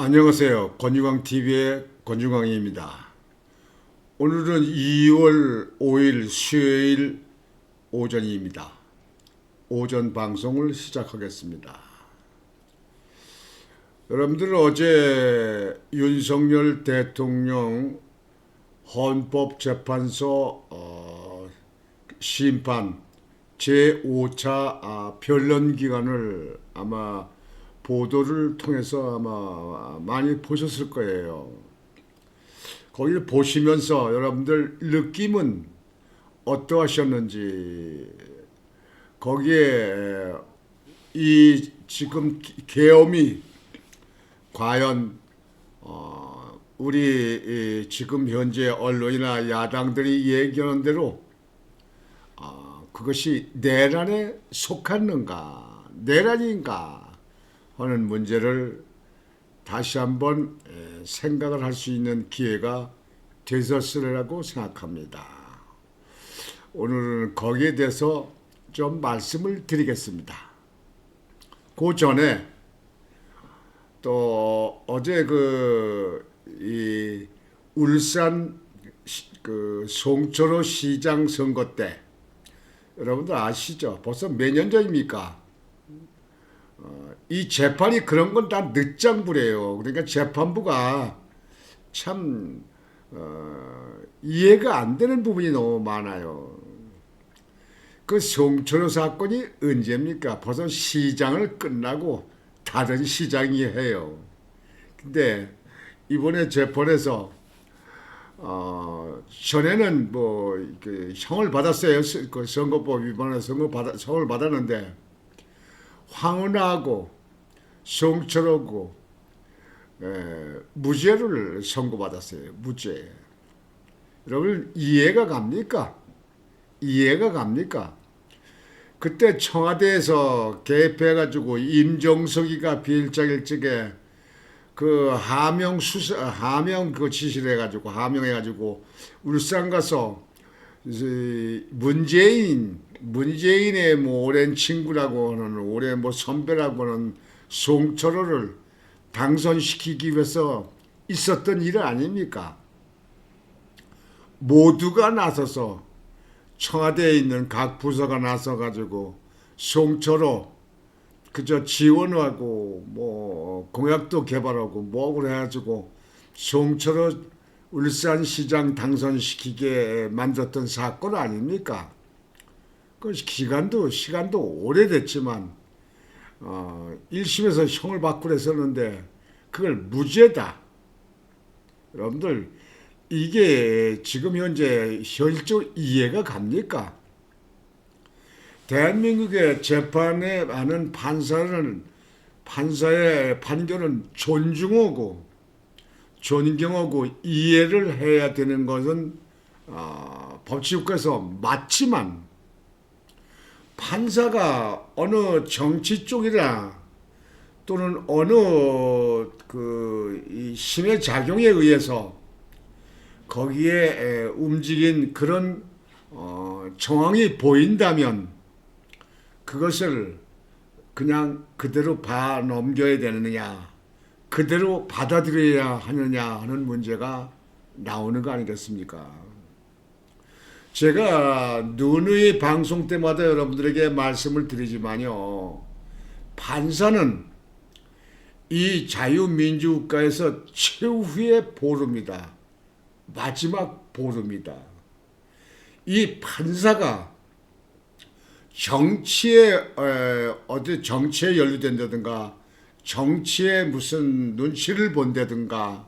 안녕하세요. 권유광TV의 권유광입니다. 오늘은 2월 5일 수요일 오전입니다. 오전 방송을 시작하겠습니다. 여러분들 어제 윤석열 대통령 헌법재판소 심판 제5차 변론 기간을 아마 보도를 통해서 아마 많이 보셨을 거예요. 거기를 보시면서 여러분들 느낌은 어떠하셨는지, 거기에 이 지금 계엄이 과연 우리 지금 현재 언론이나 야당들이 얘기하는 대로 그것이 내란에 속했는가, 내란인가 하는 문제를 다시 한번 생각을 할 수 있는 기회가 되었으리라고 생각합니다. 오늘은 거기에 대해서 좀 말씀을 드리겠습니다. 그 전에 또 어제 이 울산 송철호 시장 선거 때 여러분들 아시죠? 벌써 몇 년 전입니까? 이 재판이 그런 건 다 늦장부래요. 그러니까 재판부가 참 이해가 안 되는 부분이 너무 많아요. 그 송철호 사건이 언제입니까? 벌써 시장을 끝나고 다른 시장이 해요. 근데 이번에 재판에서 전에는 형을 받았어요. 그 선거법 위반해서 형을 받았는데 황운하고 송철호고 무죄를 선고받았어요. 무죄. 여러분 이해가 갑니까? 이해가 갑니까? 그때 청와대에서 개입해가지고 임종석이가 비일장일 적에 그 하명 그 지시를 해가지고 하명해가지고 울산 가서 문재인의 오랜 친구라고 하는 오랜 선배라고 하는 송철호를 당선시키기 위해서 있었던 일 아닙니까? 모두가 나서서 청와대에 있는 각 부서가 나서 가지고 송철호 그저 지원하고 공약도 개발하고 뭐고 해가지고 송철호 울산시장 당선시키게 만들었던 사건 아닙니까? 그 시간도 오래됐지만 1심에서 형을 받고 그랬었는데 그걸 무죄다. 여러분들 이게 지금 현재 현실적으로 이해가 갑니까? 대한민국의 재판에 하는 판사의 판결은 존경하고 이해를 해야 되는 것은 법치국가에서 맞지만 판사가 어느 정치 쪽이나 또는 어느 이 힘의 작용에 의해서 거기에 움직인 그런 정황이 보인다면 그것을 그냥 그대로 봐 넘겨야 되느냐, 그대로 받아들여야 하느냐 하는 문제가 나오는 거 아니겠습니까? 제가 누누이 방송 때마다 여러분들에게 말씀을 드리지만요, 판사는 이 자유민주국가에서 최후의 보루입니다. 마지막 보루입니다. 이 판사가 정치에 연루된다든가 정치에 무슨 눈치를 본다든가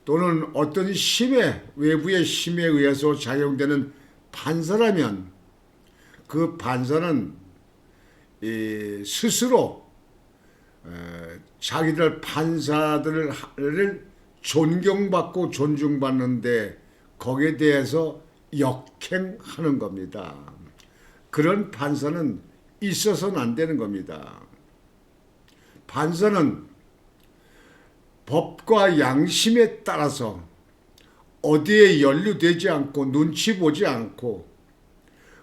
또는 어떤 외부의 힘에 의해서 작용되는 판사라면 그 판사는 스스로 자기들 판사들을 존경받고 존중받는데 거기에 대해서 역행하는 겁니다. 그런 판사는 있어서는 안 되는 겁니다. 판사는 법과 양심에 따라서 어디에 연루되지 않고 눈치 보지 않고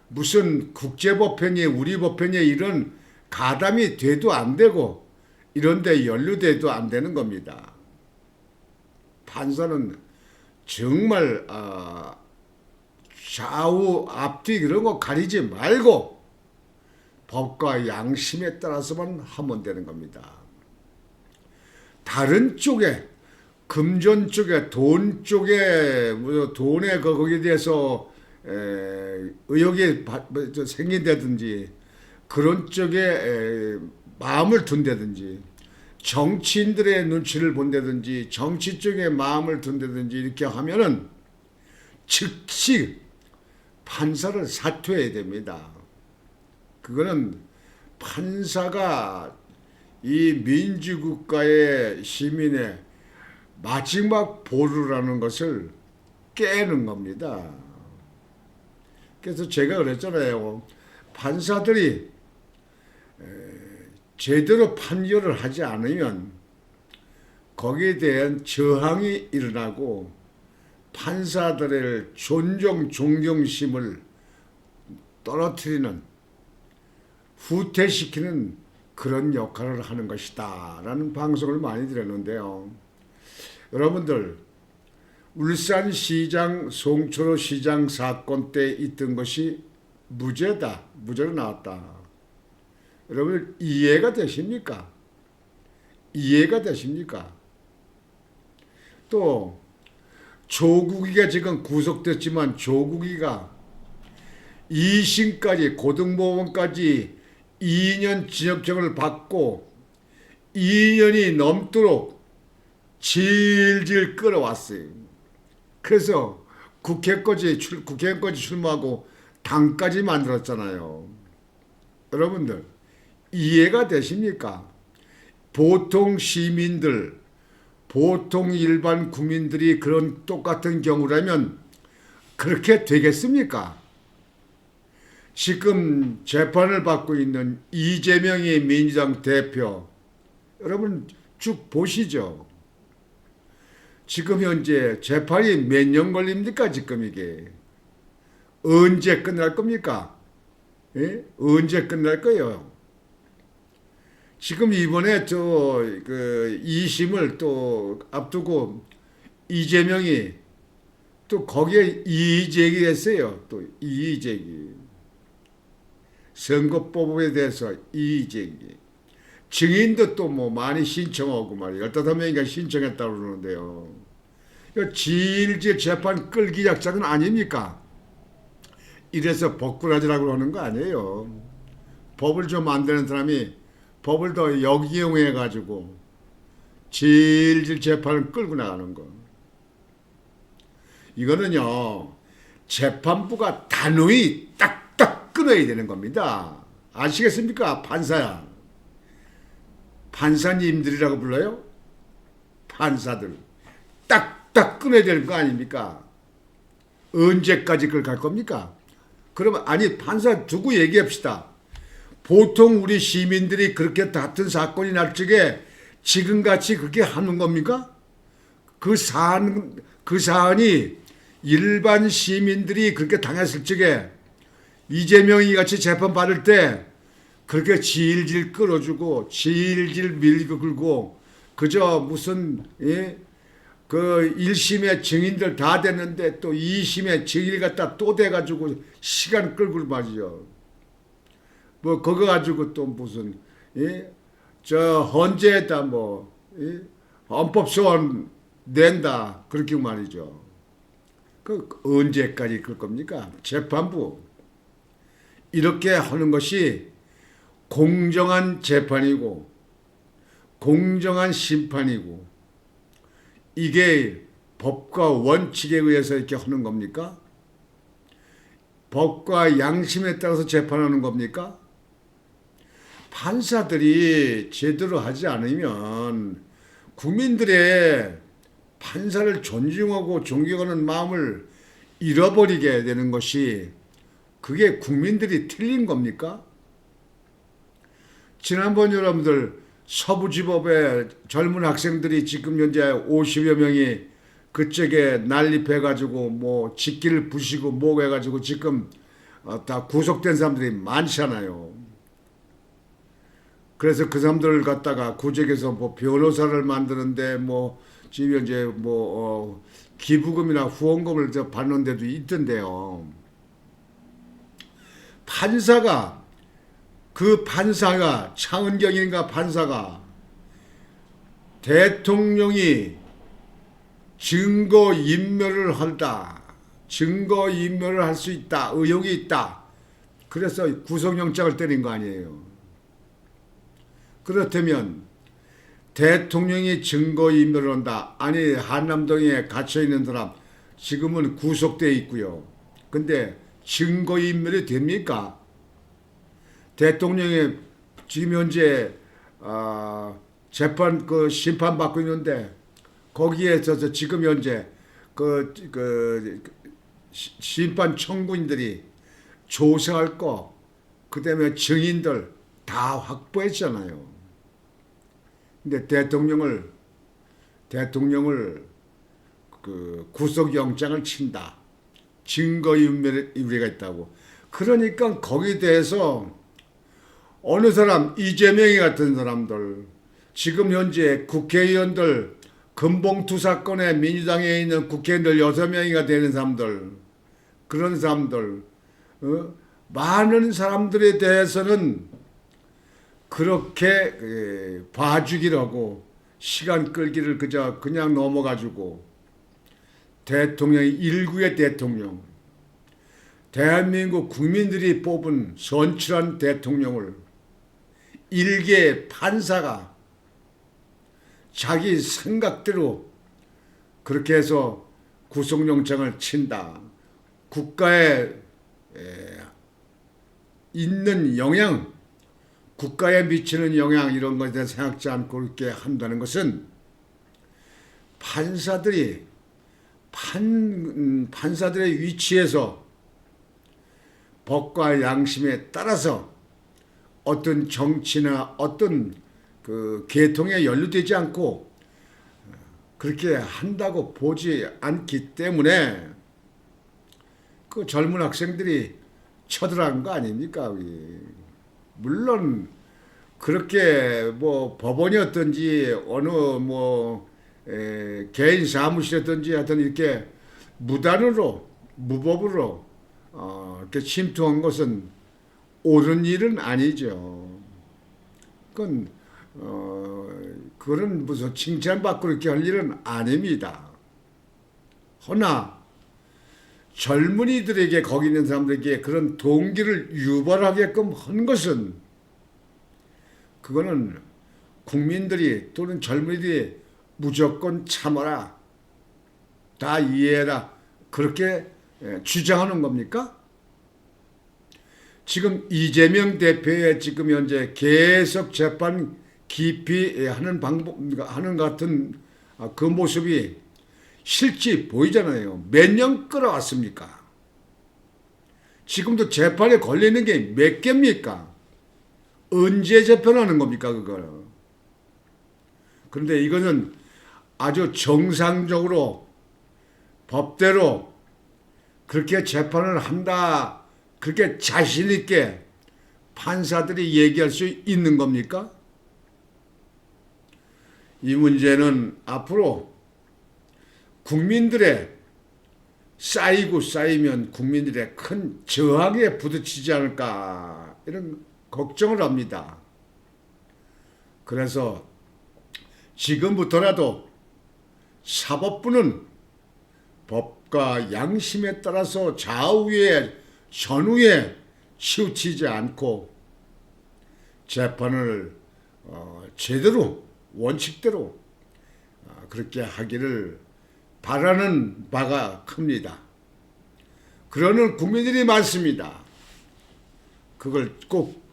무슨 국제법행위, 우리 법행위 이런 가담이 돼도 안 되고 이런 데 연루돼도 안 되는 겁니다. 판사는 정말 좌우 앞뒤 그런 거 가리지 말고 법과 양심에 따라서만 하면 되는 겁니다. 다른 쪽에 금전 쪽에 돈 쪽에 돈에 거기에 대해서 의혹이 생긴다든지 그런 쪽에 마음을 둔다든지 정치인들의 눈치를 본다든지 정치 쪽에 마음을 둔다든지 이렇게 하면은 즉시 판사를 사퇴해야 됩니다. 그거는 판사가 이 민주국가의 시민의 마지막 보루라는 것을 깨는 겁니다. 그래서 제가 그랬잖아요. 판사들이 제대로 판결을 하지 않으면 거기에 대한 저항이 일어나고 판사들의 존경심을 떨어뜨리는 후퇴시키는 그런 역할을 하는 것이다 라는 방송을 많이 드렸는데요. 여러분들 울산시장 송철호 시장 사건 때 있던 것이 무죄로 나왔다. 여러분 이해가 되십니까? 이해가 되십니까? 또 조국이가 지금 구속됐지만 조국이가 2심까지 고등법원까지 2년 징역형을 받고 2년이 넘도록 질질 끌어왔어요. 그래서 국회까지 출마하고 당까지 만들었잖아요. 여러분들 이해가 되십니까? 보통 시민들, 보통 일반 국민들이 그런 똑같은 경우라면 그렇게 되겠습니까? 지금 재판을 받고 있는 이재명이 민주당 대표, 여러분 쭉 보시죠. 지금 현재 재판이 몇 년 걸립니까? 지금 이게 언제 끝날 겁니까? 예? 언제 끝날 거예요? 지금 이번에 2심을 또 앞두고 이재명이 또 거기에 이의제기했어요. 또 이의제기. 선거법에 대해서 이의제기. 증인도 또 뭐 많이 신청하고 말이에요. 15명인가 신청했다고 그러는데요. 질질 재판 끌기 작작은 아닙니까? 이래서 법꾸라지라고 하는 거 아니에요. 법을 좀 만드는 사람이 법을 더 역이용해가지고 질질 재판을 끌고 나가는 거. 이거는요. 재판부가 단호히 딱딱 끊어야 되는 겁니다. 아시겠습니까? 판사야. 판사님들이라고 불러요? 판사들. 딱딱 끊어야 되는 거 아닙니까? 언제까지 그걸 갈 겁니까? 그러면 아니 판사 두고 얘기합시다. 보통 우리 시민들이 그렇게 다툰 사건이 날 적에 지금같이 그렇게 하는 겁니까? 그 사안이 일반 시민들이 그렇게 당했을 적에 이재명이 같이 재판 받을 때 그렇게 질질 끌어주고 질질 밀고 긁고 그저 무슨 그 1심의 증인들 다 됐는데 또 2심의 증인 갖다 또 돼가지고 시간 끌고 말이죠. 뭐 그거 가지고 또 무슨 헌재에다 헌법소원 낸다 그렇게 말이죠. 그 언제까지 그럴 겁니까? 재판부 이렇게 하는 것이 공정한 재판이고 공정한 심판이고 이게 법과 원칙에 의해서 이렇게 하는 겁니까? 법과 양심에 따라서 재판하는 겁니까? 판사들이 제대로 하지 않으면 국민들의 판사를 존중하고 존경하는 마음을 잃어버리게 되는 것이 그게 국민들이 틀린 겁니까? 지난번 여러분들 서부지법에 젊은 학생들이 지금 현재 50여 명이 그쪽에 난립해가지고 뭐 직기를 부시고 뭐 해가지고 지금 다 구속된 사람들이 많잖아요. 그래서 그 사람들을 갖다가 구직에서 뭐 변호사를 만드는데 뭐 지금 현재 기부금이나 후원금을 받는 데도 있던데요. 판사가 차은경인가 판사가 대통령이 증거인멸을 할 수 있다, 의혹이 있다. 그래서 구속영장을 때린 거 아니에요. 그렇다면 대통령이 증거인멸을 한다. 아니, 한남동에 갇혀있는 사람 지금은 구속돼 있고요. 근데 증거인멸이 됩니까? 대통령이 지금 현재 재판 심판받고 있는데 거기에서 지금 현재 심판 청구인들이 조사할 거, 그다음에 증인들 다 확보했잖아요. 근데 대통령을 구속영장을 친다. 증거인멸의 우리가 있다고. 그러니까 거기에 대해서 어느 사람, 이재명이 같은 사람들, 지금 현재 국회의원들, 금봉투 사건에 민주당에 있는 국회의원들 6명이가 되는 사람들, 그런 사람들, 많은 사람들에 대해서는 그렇게 봐주기를 하고 시간 끌기를 그냥 넘어가지고 대통령이 일구의 대통령, 대한민국 국민들이 뽑은 선출한 대통령을 일개의 판사가 자기 생각대로 그렇게 해서 구속영장을 친다. 국가에 있는 영향, 국가에 미치는 영향 이런 것에 대해 생각지 않고 그렇게 한다는 것은 판사들의 위치에서 법과 양심에 따라서 어떤 정치나 어떤 계통에 연루되지 않고 그렇게 한다고 보지 않기 때문에 그 젊은 학생들이 쳐들어간 거 아닙니까? 물론 그렇게 법원이었든지 어느 개인 사무실이었든지 하여튼 이렇게 무단으로 무법으로 이렇게 침투한 것은 옳은 일은 아니죠. 그건 무슨 칭찬받고 이렇게 할 일은 아닙니다. 허나 젊은이들에게 거기 있는 사람들에게 그런 동기를 유발하게끔 한 것은 그거는 국민들이 또는 젊은이들이 무조건 참아라, 다 이해해라 그렇게 주장하는 겁니까? 지금 이재명 대표의 지금 현재 계속 재판 깊이 하는 같은 그 모습이 실제 보이잖아요. 몇 년 끌어왔습니까? 지금도 재판에 걸리는 게 몇 개입니까? 언제 재판하는 겁니까, 그걸? 그런데 이거는 아주 정상적으로 법대로 그렇게 재판을 한다, 그렇게 자신 있게 판사들이 얘기할 수 있는 겁니까? 이 문제는 앞으로 국민들의 쌓이면 국민들의 큰 저항에 부딪히지 않을까 이런 걱정을 합니다. 그래서 지금부터라도 사법부는 법과 양심에 따라서 좌우에 전후에 치우치지 않고 재판을 제대로 원칙대로 그렇게 하기를 바라는 바가 큽니다. 그러는 국민들이 많습니다. 그걸 꼭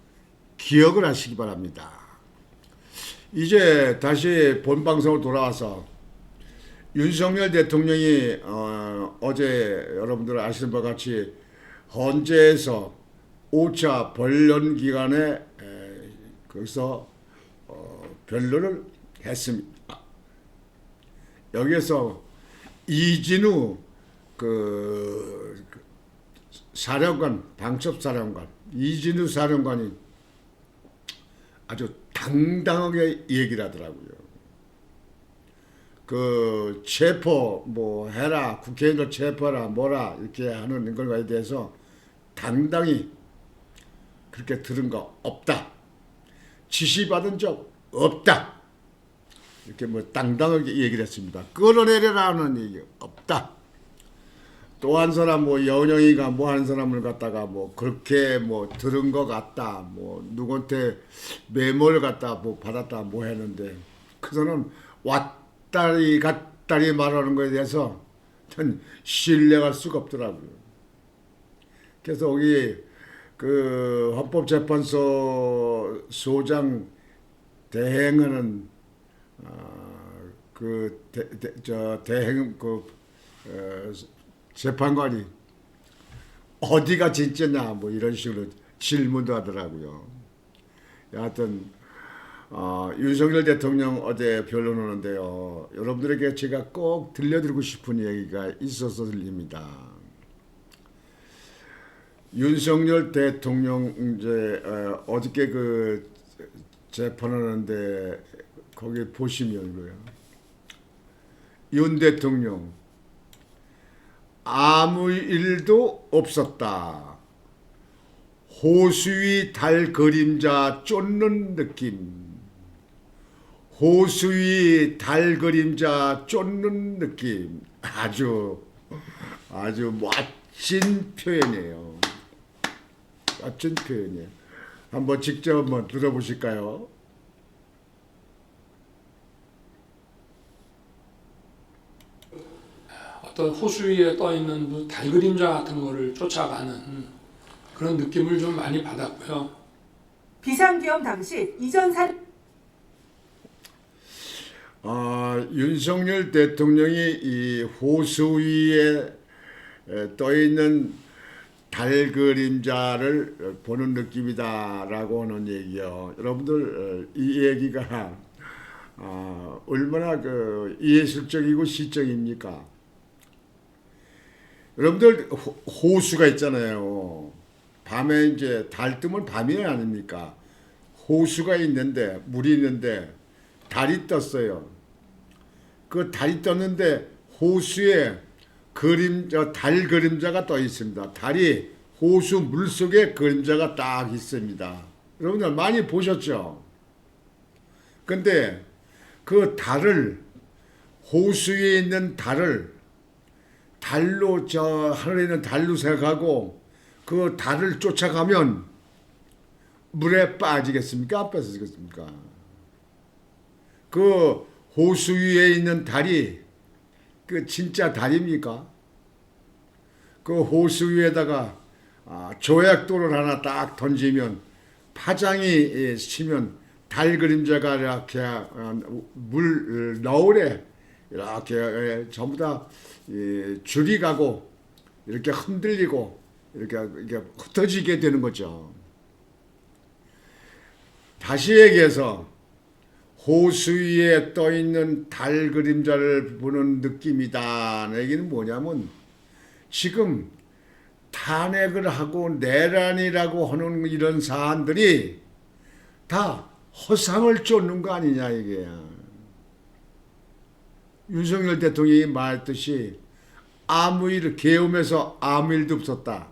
기억을 하시기 바랍니다. 이제 다시 본방송으로 돌아와서 윤석열 대통령이 어제 여러분들 아시는 바와 같이 헌재에서 5차 변론 기간에 거기서 변론을 했습니다. 여기에서 이진우 사령관, 방첩사령관, 이진우 사령관이 아주 당당하게 얘기를 하더라고요. 그 체포 뭐 해라, 국회의원들 체포해라 뭐라 이렇게 하는 것에 대해서 당당히 그렇게 들은 거 없다. 지시받은 적 없다. 이렇게 뭐 당당하게 얘기를 했습니다. 끌어내려라는 얘기 없다. 또 한 사람 뭐 여운형이가 뭐 하는 사람을 갖다가 뭐 그렇게 뭐 들은 것 같다. 뭐 누구한테 메모를 갖다 뭐 받았다 뭐 했는데 그 사람은 왔다리 갔다리 말하는 거에 대해서 전 신뢰할 수가 없더라고요. 그래서 여기 그 헌법재판소 소장 대행하는 그 대행 재판관이 어디가 진짜냐 뭐 이런 식으로 질문도 하더라고요. 여하튼 윤석열 대통령 어제 변론하는데요. 여러분들에게 제가 꼭 들려드리고 싶은 얘기가 있어서 들립니다. 윤석열 대통령 이제 어저께 그 재판하는데 거기 보시면요. 윤 대통령 아무 일도 없었다. 호수위 달 그림자 쫓는 느낌. 호수위 달 그림자 쫓는 느낌. 아주 멋진 표현이에요. 멋진 표현이에요. 한번 직접 한번 들어보실까요? 어떤 호수 위에 떠 있는 달 그림자 같은 거를 쫓아가는 그런 느낌을 좀 많이 받았고요. 비상계엄 당시 이전 산 윤석열 대통령이 이 호수 위에 떠 있는 달 그림자를 보는 느낌이다라고 하는 얘기요. 여러분들 이 얘기가 얼마나 그 예술적이고 시적입니까? 여러분들 호수가 있잖아요. 밤에 이제 달 뜨면 밤이 아닙니까? 호수가 있는데 물이 있는데 달이 떴어요. 그 달이 떴는데 호수에 달 그림자가 떠 있습니다. 달이 호수 물 속에 그림자가 딱 있습니다. 여러분들 많이 보셨죠? 근데 그 달을 호수 위에 있는 달로 저 하늘에 있는 달로 생각하고 그 달을 쫓아가면 물에 빠지겠습니까? 안 빠지겠습니까? 그 호수 위에 있는 달이 그 진짜 달입니까? 그 호수 위에다가 조약돌을 하나 딱 던지면 파장이 치면 달 그림자가 이렇게 물 너울에 이렇게 전부 다 줄이 가고 이렇게 흔들리고 이렇게 흩어지게 되는 거죠. 다시 얘기해서 호수 위에 떠 있는 달 그림자를 보는 느낌이다. 얘기는 뭐냐면 지금 탄핵을 하고 내란이라고 하는 이런 사안들이 다 허상을 쫓는 거 아니냐 이게야. 윤석열 대통령이 말했듯이 계엄에서 아무 일도 없었다.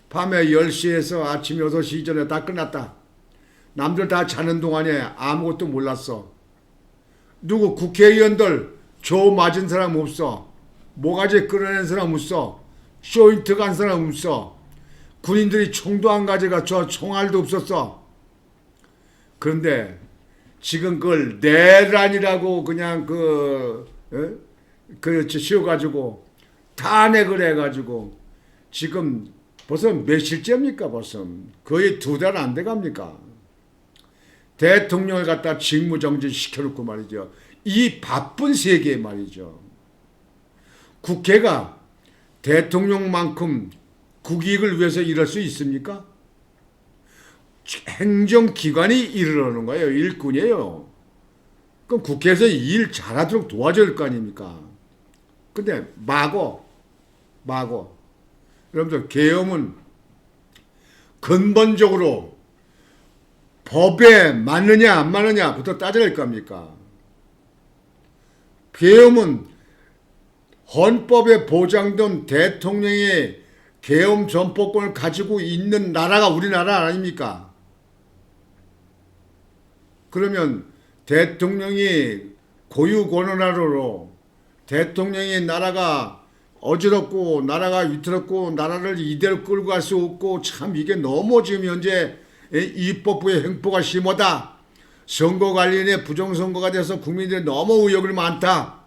밤에 10시에서 아침 6시 이전에 다 끝났다. 남들 다 자는 동안에 아무것도 몰랐어. 누구 국회의원들 조 맞은 사람 없어. 모가지 끌어낸 사람 없어. 쇼인트 간 사람 없어. 군인들이 총도 안 가져가 저 총알도 없었어. 그런데 지금 그걸 내란이라고 그냥 씌워가지고 탄핵을 해가지고 지금 벌써 며칠째입니까? 벌써 거의 2달 안 돼갑니까? 대통령을 갖다 직무정지 시켜놓고 말이죠. 이 바쁜 세계에 말이죠. 국회가 대통령만큼 국익을 위해서 일할 수 있습니까? 행정기관이 일을 하는 거예요. 일꾼이에요. 그럼 국회에서 일 잘하도록 도와줘야 할 거 아닙니까? 근데 마고 여러분들 계엄은 근본적으로 법에 맞느냐 안 맞느냐부터 따져야 할 겁니까? 계엄은 헌법에 보장된 대통령의 계엄 전포권을 가지고 있는 나라가 우리나라 아닙니까? 그러면 대통령이 고유 권한으로 대통령의 나라가 어지럽고 나라가 위태롭고 나라를 이대로 끌고 갈 수 없고 참 이게 너무 지금 현재 입법부의 행포가 심하다. 선거 관련해 부정선거가 돼서 국민들이 너무 의혹이 많다.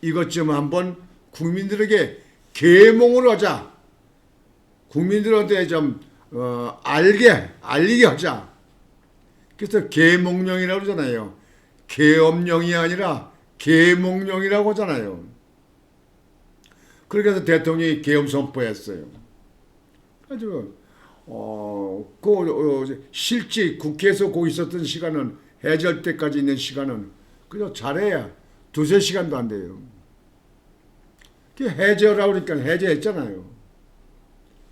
이것 좀 한번 국민들에게 계몽을 하자. 국민들한테 좀 알리게 하자. 그래서 계몽령이라고 그러잖아요. 계엄령이 아니라 계몽령이라고 하잖아요. 그렇게 해서 대통령이 계엄 선포했어요. 그래가지고 실제 국회에서 고 있었던 시간은 해제할 때까지 있는 시간은 그저 잘해야 2-3시간도 안 돼요. 해제하라고 그러니까 해제했잖아요.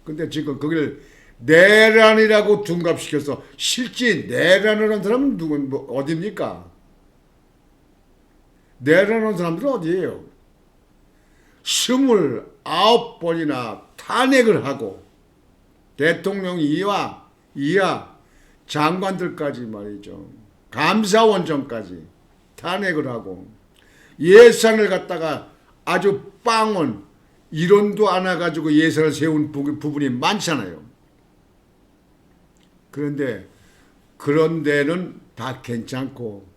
근데 지금 거기를 내란이라고 둔갑시켜서 실제 내란을 한 사람은 어디입니까? 내란한 사람들은 어디예요? 29번이나 탄핵을 하고 대통령 이하 장관들까지 말이죠. 감사원장까지 탄핵을 하고 예산을 갖다가 아주 빵원 이론도 안 해가지고 예산을 세운 부분이 많잖아요. 그런데 그런 데는 다 괜찮고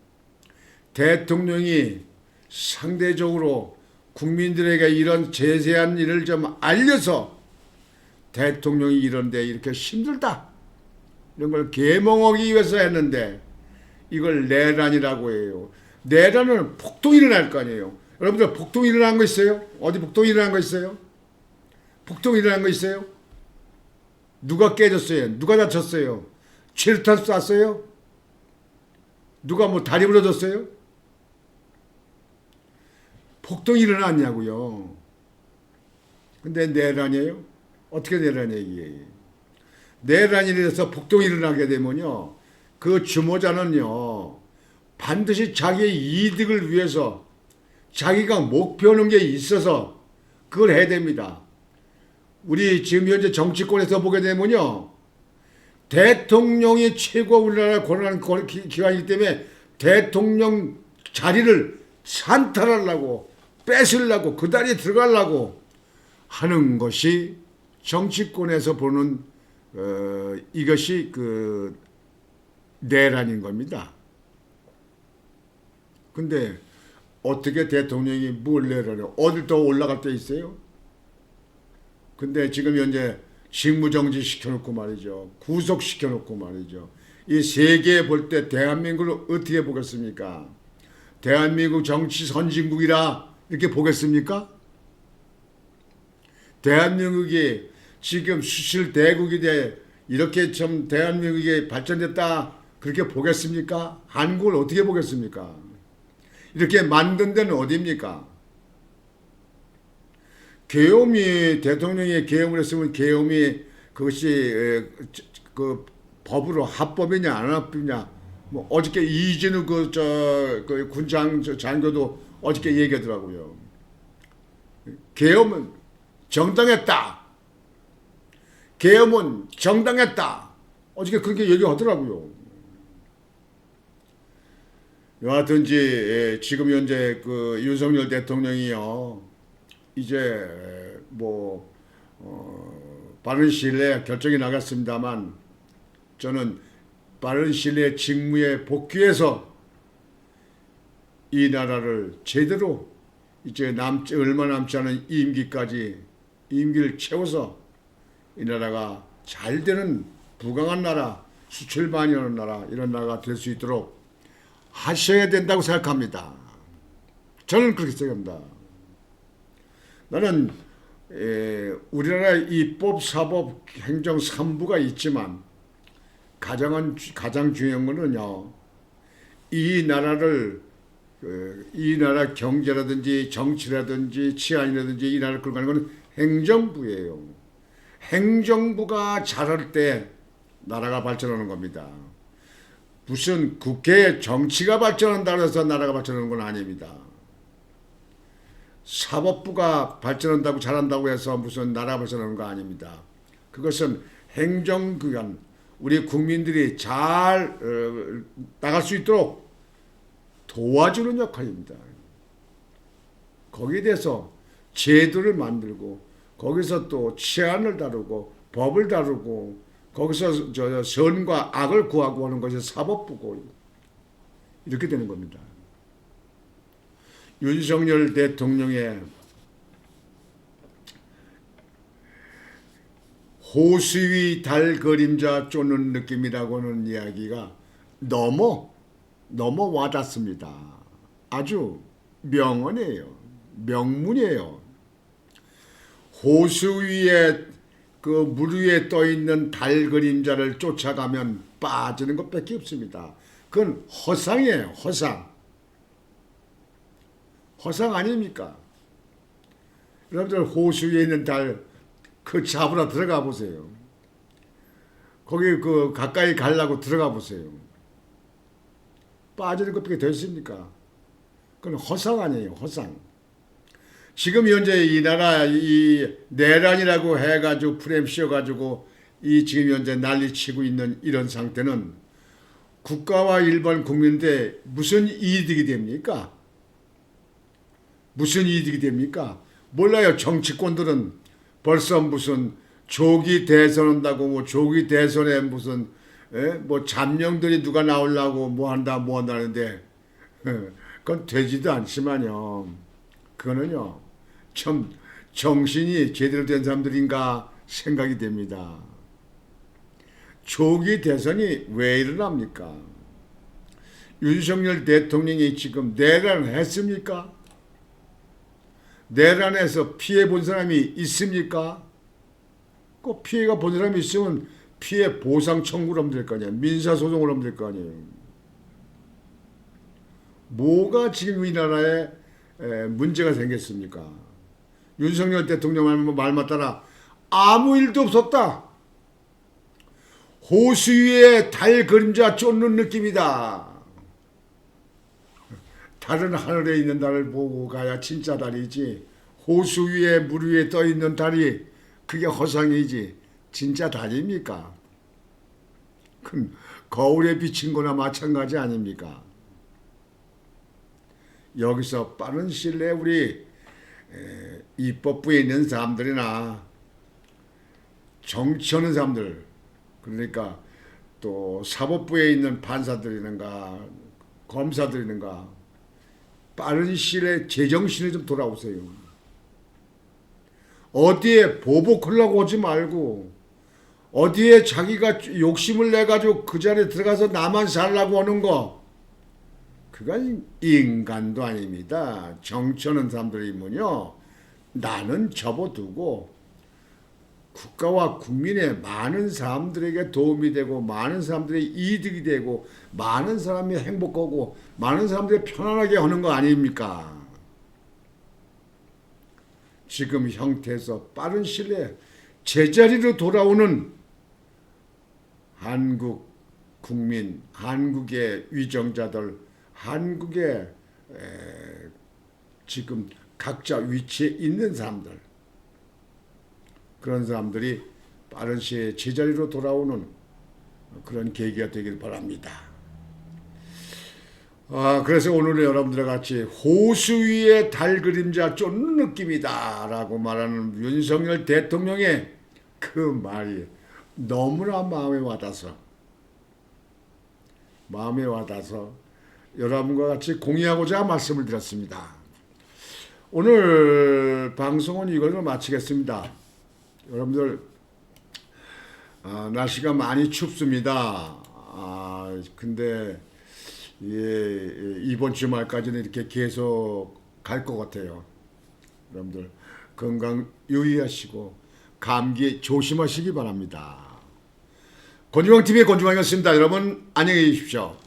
대통령이 상대적으로 국민들에게 이런 제세한 일을 좀 알려서 대통령이 이런데 이렇게 힘들다 이런 걸 계몽하기 위해서 했는데 이걸 내란이라고 해요. 내란은 폭동이 일어날 거 아니에요. 여러분들 폭동이 일어난 거 있어요? 어디 폭동이 일어난 거 있어요? 폭동이 일어난 거 있어요? 누가 깨졌어요? 누가 다쳤어요? 최루탄 쐈어요? 누가 뭐 다리 부러졌어요? 폭동이 일어났냐고요. 근데 내란이에요? 어떻게 내란이에요? 이게? 내란이 돼서 폭동이 일어나게 되면요. 그 주모자는요. 반드시 자기의 이득을 위해서 자기가 목표하는 게 있어서 그걸 해야 됩니다. 우리 지금 현재 정치권에서 보게 되면요. 대통령이 최고 우리나라 권한 기관이기 때문에 대통령 자리를 산탈하려고 뺏으려고 그 자리에 들어가려고 하는 것이 정치권에서 보는 이것이 그 내란인 겁니다. 근데 어떻게 대통령이 뭘 내란해요? 어딜 더 올라갈 데 있어요? 근데 지금 현재 직무정지 시켜놓고 말이죠. 구속시켜놓고 말이죠. 이 세계에 볼 때 대한민국을 어떻게 보겠습니까? 대한민국 정치 선진국이라 이렇게 보겠습니까? 대한민국이 지금 수실 대국이 돼 이렇게 좀 대한민국이 발전됐다 그렇게 보겠습니까? 한국을 어떻게 보겠습니까? 이렇게 만든 데는 어디입니까? 계엄이 대통령이 계엄을 했으면 계엄이 그것이 그 법으로 합법이냐 안 합법이냐 뭐 어저께 이진우 그 군장 장교도 어저께 얘기하더라고요. 계엄은 정당했다. 계엄은 정당했다. 어저께 그렇게 얘기하더라고요. 여하튼지 지금 현재 그 윤석열 대통령이요. 이제 뭐 빠른 시일 내에 결정이 나갔습니다만 저는 빠른 시일 내에 직무에 복귀해서 이 나라를 제대로 이제 얼마 남지 않은 임기를 채워서 이 나라가 잘 되는 부강한 나라, 수출 많이 하는 나라 이런 나라가 될 수 있도록 하셔야 된다고 생각합니다. 저는 그렇게 생각합니다. 나는 우리나라 입법, 사법, 행정 3부가 있지만 가장 중요한 거는요. 이 나라 경제라든지 정치라든지 치안이라든지 이 나라를 끌고 가는 건 행정부예요. 행정부가 잘할 때 나라가 발전하는 겁니다. 무슨 국회 정치가 발전한다고 해서 나라가 발전하는 건 아닙니다. 사법부가 발전한다고 잘한다고 해서 무슨 나라 발전하는 거 아닙니다. 그것은 행정기관, 우리 국민들이 잘 나갈 수 있도록 도와주는 역할입니다. 거기에 대해서 제도를 만들고 거기서 또 치안을 다루고 법을 다루고 거기서 선과 악을 구하고 하는 것이 사법부고 이렇게 되는 겁니다. 윤석열 대통령의 호수위 달 그림자 쫓는 느낌이라고 하는 이야기가 너무 와닿습니다. 아주 명언이에요. 명문이에요. 호수 위에 그 물 위에 떠 있는 달 그림자를 쫓아가면 빠지는 것밖에 없습니다. 그건 허상이에요. 허상. 허상 아닙니까? 여러분들 호수 위에 있는 달 그 잡으러 들어가 보세요. 거기 그 가까이 가려고 들어가 보세요. 빠지는 것밖에 더 있습니까? 그건 허상 아니에요. 허상. 지금 현재 이 나라 이 내란이라고 해가지고 프레임 씌워가지고 이 지금 현재 난리치고 있는 이런 상태는 국가와 일반 국민들 무슨 이득이 됩니까? 무슨 이득이 됩니까? 몰라요. 정치권들은 벌써 무슨 조기 대선한다고 뭐 조기 대선에 무슨 뭐 잠룡들이 누가 나오려고 뭐 한다는데 그건 되지도 않지만요. 그거는요. 참 정신이 제대로 된 사람들인가 생각이 됩니다. 조기 대선이 왜 일어납니까? 윤석열 대통령이 지금 내란을 했습니까? 내란에서 피해 본 사람이 있습니까? 꼭 피해가 본 사람이 있으면 피해 보상 청구를 하면 될 거 아니에요. 민사소송을 하면 될 거 아니에요. 뭐가 지금 우리나라에 문제가 생겼습니까? 윤석열 대통령 말 맞따라 아무 일도 없었다. 호수 위에 달 그림자 쫓는 느낌이다. 달은 하늘에 있는 달을 보고 가야 진짜 달이지. 호수 위에 물 위에 떠 있는 달이 그게 허상이지. 진짜 달입니까? 그건 거울에 비친 거나 마찬가지 아닙니까? 여기서 빠른 시일 내에 우리 입법부에 있는 사람들이나 정치하는 사람들, 그러니까 또 사법부에 있는 판사들이는가 검사들이는가 빠른 시일에 제정신에 좀 돌아오세요. 어디에 보복하려고 하지 말고 어디에 자기가 욕심을 내가지고 그 자리에 들어가서 나만 살라고 하는 거 그건 인간도 아닙니다. 정치하는 사람들이면요. 나는 접어두고 국가와 국민의 많은 사람들에게 도움이 되고 많은 사람들의 이득이 되고 많은 사람이 행복하고 많은 사람들이 편안하게 하는 거 아닙니까? 지금 형태에서 빠른 시일 내에 제자리로 돌아오는 한국 국민, 한국의 위정자들, 한국의 지금 각자 위치에 있는 사람들, 그런 사람들이 빠른 시에 제자리로 돌아오는 그런 계기가 되길 바랍니다. 그래서 오늘 여러분들과 같이 호수 위에 달 그림자 쫓는 느낌이다 라고 말하는 윤석열 대통령의 그 말이 너무나 마음에 와닿아서 여러분과 같이 공유하고자 말씀을 드렸습니다. 오늘 방송은 이걸로 마치겠습니다. 여러분들 날씨가 많이 춥습니다. 근데 이번 주말까지는 이렇게 계속 갈 것 같아요. 여러분들 건강 유의하시고 감기 조심하시기 바랍니다. 권주광TV의 권주광이었습니다. 여러분 안녕히 계십시오.